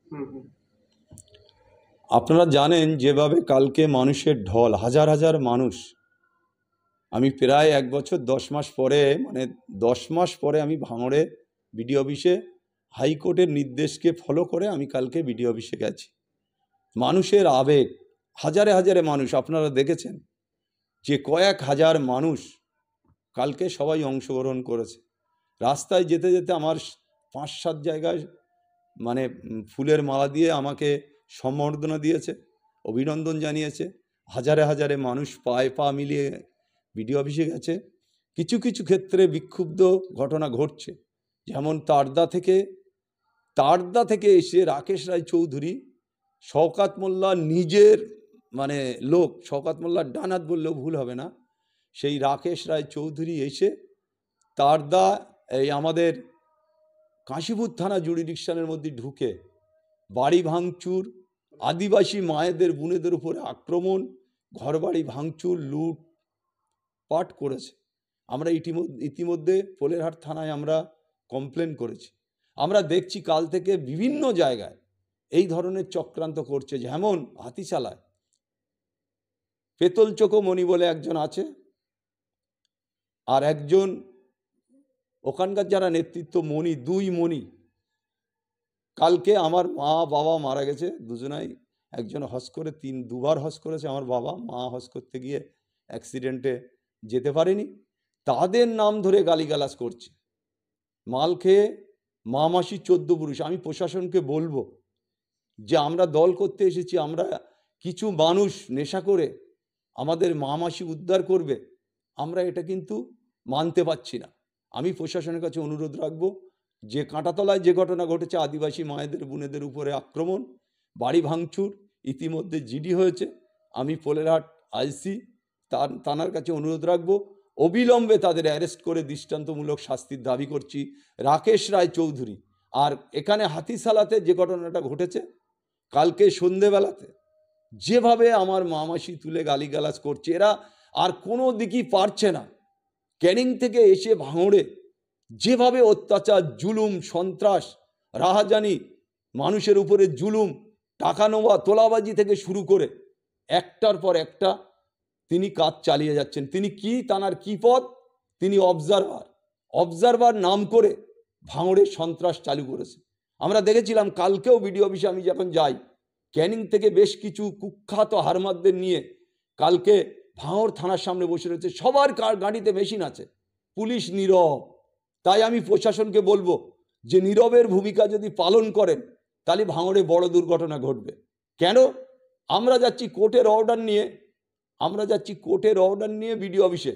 হুম হুম আপনারা জানেন যেভাবে কালকে মানুষের ঢল, হাজার হাজার মানুষ। আমি প্রায় 1 বছর 10 মাস পরে, মানে 10 মাস পরে আমি ভাঙড়ে বিডিও অফিসে হাইকোর্টের নির্দেশকে ফলো করে আমি কালকে বিডিও অফিসে গেছি। মানুষের আবেগ, হাজারে হাজারে মানুষ, আপনারা দেখেছেন যে কয়েক হাজার মানুষ কালকে সবাই অংশগ্রহণ করেছে। রাস্তায় যেতে যেতে আমার 5-7 জায়গায় মানে ফুলের মালা দিয়ে আমাকে সম্বর্ধনা দিয়েছে, অভিনন্দন জানিয়েছে। হাজারে হাজারে মানুষ পায়ে পা মিলিয়ে বিডিও অফিসে গেছে। কিছু কিছু ক্ষেত্রে বিক্ষুব্ধ ঘটনা ঘটছে, যেমন তারদা থেকে এসে রাকেশ রায় চৌধুরী, শওকাত মোল্লা নিজের মানে লোক, শওকাত মোল্লার ডানাত বললেও ভুল হবে না, সেই রাকেশ রায় চৌধুরী এসে তারদা এই আমাদের কাশীপুর থানা জুরিডিকশনের মধ্যে ঢুকে বাড়ি ভাঙচুর, আদিবাসী মায়েদের বোনেদের উপরে আক্রমণ, ঘরবাড়ি ভাঙচুর, লুট পাট করেছে। আমরা ইতিমধ্যে পোলেরহাট থানায় আমরা কমপ্লেন করেছি। আমরা দেখছি কাল থেকে বিভিন্ন জায়গায় এই ধরনের চক্রান্ত করছে। যেমন হাতিশালায় পেতলচোখো মণি বলে একজন আছে, আর একজন ওখানকার যারা নেতৃত্ব মণি, 2 মণি। কালকে আমার মা বাবা মারা গেছে দুজনাই, একজন হজ করে 2বার হজ করেছে আমার বাবা, মা হজ করতে গিয়ে অ্যাক্সিডেন্টে যেতে পারেনি। তাদের নাম ধরে গালিগালাজ করছে, মাল খেয়ে মা মাসি 14 পুরুষ। আমি প্রশাসনকে বলবো যে আমরা দল করতে এসেছি, আমরা কিছু মানুষ নেশা করে আমাদের মা মাসি উদ্ধার করবে, আমরা এটা কিন্তু মানতে পারছি না। আমি প্রশাসনের কাছে অনুরোধ রাখবো যে কাঁটাতলায় যে ঘটনা ঘটেছে, আদিবাসী মায়েদের বোনেদের উপরে আক্রমণ, বাড়ি ভাঙচুর, ইতিমধ্যে জিডি হয়েছে। আমি পোলেরহাট আইসি থানার কাছে অনুরোধ রাখবো অবিলম্বে তাদের অ্যারেস্ট করে দৃষ্টান্তমূলক শাস্তির দাবি করছি রাকেশ রায় চৌধুরী। আর এখানে হাতিশালাতে যে ঘটনাটা ঘটেছে কালকে সন্ধেবেলাতে, যেভাবে আমার মামাসি তুলে গালিগালাজ করছে, এরা আর কোনো দিকই পারছে না। ক্যানিং থেকে এসে ভাঙড়ে যেভাবে অত্যাচার, জুলুম, সন্ত্রাস, রাহাজানি, মানুষের উপরে জুলুম, টাকা নেওয়া, তোলাবাজি থেকে শুরু করে একটার পর একটা তিনি কাজ চালিয়ে যাচ্ছেন। তিনি কি, তানার কি পদ? তিনি অবজারভার নাম করে ভাঙড়ে সন্ত্রাস চালু করেছে। আমরা দেখেছিলাম কালকেও বিডিও অফিসে আমি যখন যাই, ক্যানিং থেকে বেশ কিছু কুখ্যাত হারমাদদের নিয়ে কালকে ভাঙড় থানার সামনে বসে রয়েছে। সবার গাড়িতে মেশিন আছে, পুলিশ নীরব। তাই আমি প্রশাসনকে বলবো যে নীরবের ভূমিকা যদি পালন করেন তাহলে ভাঙড়ে বড় দুর্ঘটনা ঘটবে। কেন? আমরা যাচ্ছি কোর্টের অর্ডার নিয়ে বিডিও অফিসে,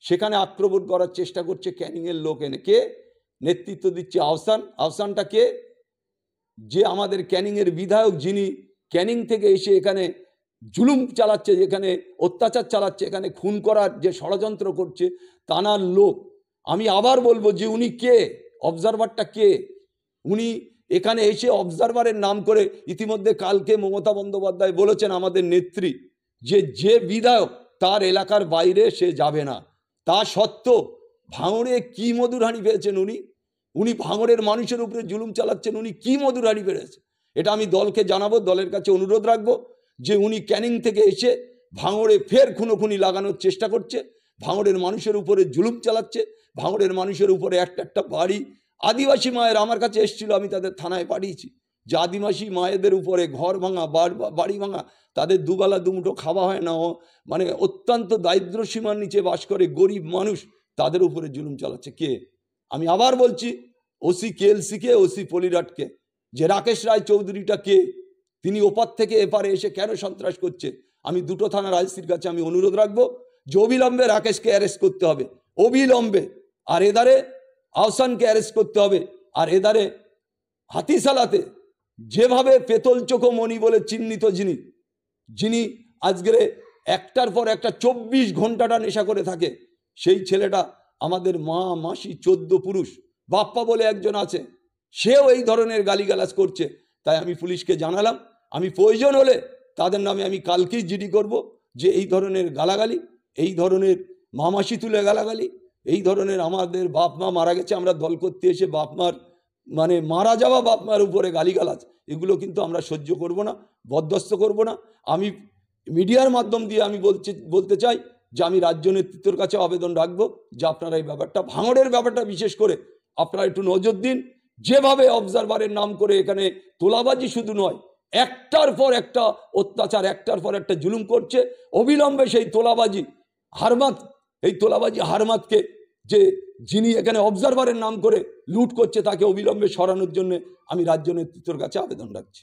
সেখানে আক্রমণ করার চেষ্টা করছে ক্যানিংয়ের লোক এনে। কে নেতৃত্ব দিচ্ছে? আহসানটা কে? যে আমাদের ক্যানিংয়ের বিধায়ক, যিনি ক্যানিং থেকে এসে এখানে জুলুম চালাচ্ছে, যেখানে অত্যাচার চালাচ্ছে, এখানে খুন করার যে ষড়যন্ত্র করছে, তানার লোক। আমি আবার বলবো যে উনি কে, অবজারভারটা কে? উনি এখানে এসে অবজারভারের নাম করে, ইতিমধ্যে কালকে মমতা বন্দ্যোপাধ্যায় বলেছেন আমাদের নেত্রী যে বিধায়ক তার এলাকার বাইরে সে যাবে না। তা সত্ত্বেও ভাঙড়ে কি মধুরহানি পেয়েছেন উনি ভাঙড়ের মানুষের উপরে জুলুম চালাচ্ছেন। উনি কি মধুরহানি পেয়েছে, এটা আমি দলকে জানাবো, দলের কাছে অনুরোধ রাখবো যে উনি ক্যানিং থেকে এসে ভাঙড়ে ফের খুনোখুনি লাগানোর চেষ্টা করছে, ভাঙড়ের মানুষের উপরে জুলুম চালাচ্ছে, ভাঙড়ের মানুষের উপরে একটা বাড়ি, আদিবাসী মায়ের আমার কাছে এসেছিল, আমি তাদের থানায় পাঠিয়েছি যে আদিবাসী মায়েদের উপরে ঘর ভাঙা, বাড়ি ভাঙা, তাদের দুবেলা দুমুঠো খাওয়া হয় না, মানে অত্যন্ত দারিদ্র সীমার নিচে বাস করে গরিব মানুষ, তাদের উপরে জুলুম চালাচ্ছে। কে? আমি আবার বলছি, ওসি কেএলসিকে, ওসি পোলেরহাটকে, যে রাকেশ রায় চৌধুরীটা কে? তিনি ওপার থেকে এপারে এসে কেন সন্ত্রাস করছে? আমি দুটো থানার আইসির কাছে আমি অনুরোধ রাখবো যে অবিলম্বে রাকেশকে অ্যারেস্ট করতে হবে, অবিলম্বে। আর এদারে আহসানকে অ্যারেস্ট করতে হবে। আর এদারে হাতিশালাতে যেভাবে পেতলচোখো মণি বলে চিহ্নিত যিনি আজকের একটার পর একটা 24 ঘন্টাটা নেশা করে থাকে, সেই ছেলেটা আমাদের মা মাসি 14 পুরুষ, বাপ্পা বলে একজন আছে, সেও এই ধরনের গালিগালাজ করছে। তাই আমি পুলিশকে জানালাম, আমি প্রয়োজন হলে তাদের নামে আমি কালকেই জিডি করব, যে এই ধরনের গালাগালি, এই ধরনের মামাসি তুলে গালাগালি, এই ধরনের আমাদের বাপ মা মারা গেছে, আমরা দল করতে এসে বাপ মার মানে মারা যাওয়া বাপ মার উপরে গালিগালাজ, এগুলো কিন্তু আমরা সহ্য করব না, বরদাস্ত করব না। আমি মিডিয়ার মাধ্যম দিয়ে আমি বলতে চাই যে আমি রাজ্য নেতৃত্বের কাছে আবেদন রাখবো যে আপনারা এই ব্যাপারটা, ভাঙড়ের ব্যাপারটা বিশেষ করে আপনারা একটু নজর দিন। যেভাবে অবজারভারের নাম করে এখানে তোলাবাজি শুধু নয়, একটার পর একটা অত্যাচার, একটার পর একটা জুলুম করছে, অবিলম্বে সেই তোলাবাজি হারমাতকে যিনি এখানে অবজারভারের নাম করে লুট করছে তাকে অবিলম্বে সরানোর জন্য আমি রাজ্য নেতৃত্বের কাছে আবেদন রাখছি।